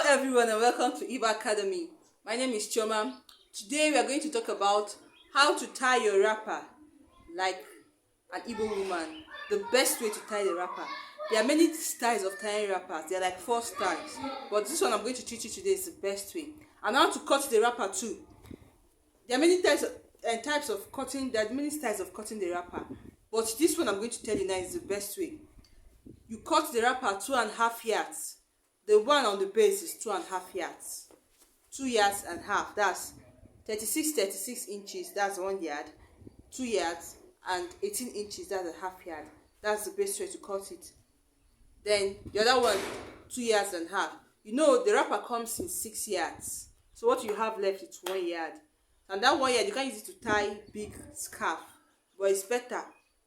everyone and welcome to Iba Academy. My name is Choma. Today we are going to talk about how to tie your wrapper like an Igbo woman. The best way to tie the wrapper. There are many styles of tying wrappers. There are like 4 styles. But this one I'm going to teach you today is the best way. And how to cut the wrapper too. There are many types of cutting. There are many styles of cutting the wrapper. But this one I'm going to tell you now is the best way. You cut the wrapper 2.5 yards. The one on the base is 2.5 yards. 2 yards and half. That's 36 inches. That's 1 yard. 2 yards and 18 inches. That's a half yard. That's the best way to cut it. Then the other one, 2 yards and half. You know the wrapper comes in 6 yards. So what you have left is 1 yard. And that 1 yard you can use it to tie big scarf. But it's better.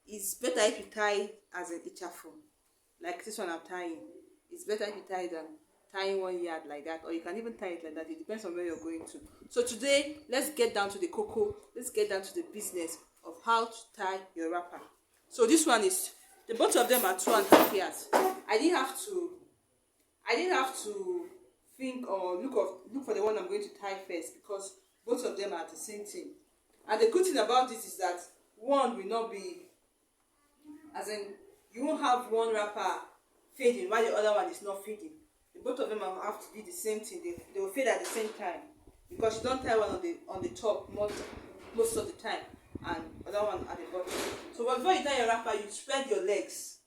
It's better if you tie as an ichafo. Like this one I'm tying. It's better if you tie than tying 1 yard like that, or you can even tie it like that. It depends on where you're going to. So today, let's get down to the cocoa. Let's get down to the business of how to tie your wrapper. So this one is, the both of them are 2.5 yards. I didn't have to think or look for the one I'm going to tie first, because both of them are the same thing. And the good thing about this is that one will not be, as in, you won't have one wrapper fading while the other one is not fading. Both of them have to be the same thing. They will fade at the same time, because you don't tie one on the top most of the time and other one at the bottom. So before you tie your wrapper, you spread your legs.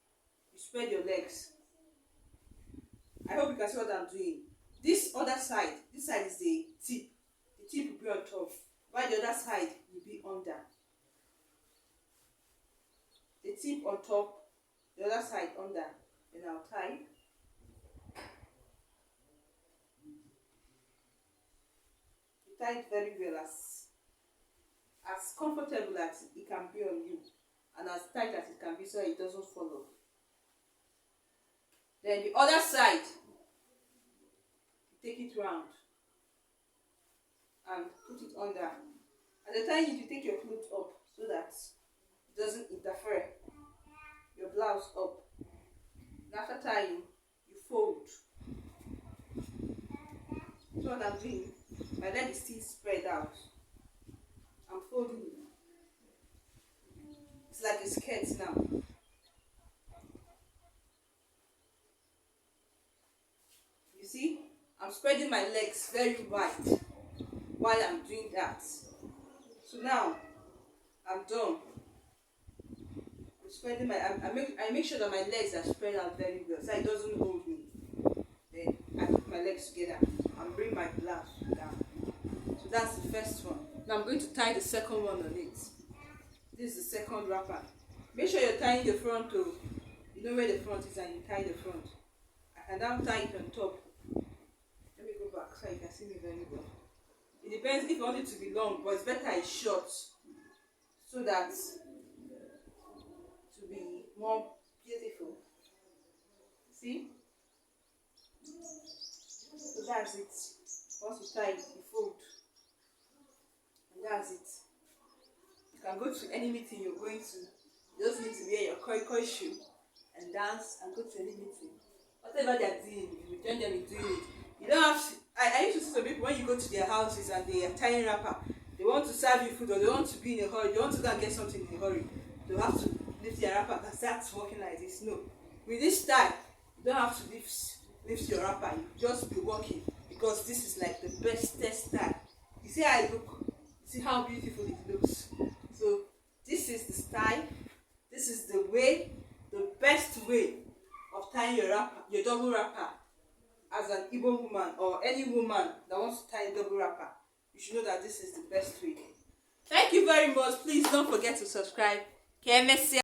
I hope you can see what I'm doing. This other side, this side is the tip. The tip will be on top, while the other side will be under. The tip on top, the other side under. Then I'll tie. You tie it very well, as comfortable as it can be on you, and as tight as it can be so it doesn't fall off. Then the other side, you take it round and put it under. At the time you take your clothes up so that it doesn't interfere. Your blouse up. And after tying, you fold. So what I'm doing, my leg is still spread out. I'm folding it. It's like a skirt now. You see, I'm spreading my legs very wide while I'm doing that. So now, I'm done. I'm spreading I make sure that my legs are spread out very well so it doesn't hold me. Then I put my legs together and bring my blouse down. So that's the first one. Now I'm going to tie the second one on it. This is the second wrapper. Make sure you're tying the front too. You know where the front is and you tie the front. I can now tie it on top. Let me go back so you can see me very well. It depends if you want it to be long, but it's better it's short, so that to be more beautiful. See? So that's it. Once you tie it, you fold. And that's it. You can go to any meeting you're going to. You just need to wear your koi shoe and dance and go to any meeting. Whatever they're doing, you join them in doing it. You don't have to. I used to see some people, when you go to their houses and they are tying wrapper, they want to serve you food or they want to be in a hurry, they want to go and get something in a hurry. They have to lift their wrapper and start walking like this. No. With this style, you don't have to lift your wrapper. You just be walking, because this is like the best style. You see how I look? You see how beautiful it looks? So this is the style. This is the way, the best way of tying your wrapper, your double wrapper. As an Igbo woman or any woman that wants to tie a double wrapper, you should know that this is the best way. Thank you very much. Please don't forget to subscribe.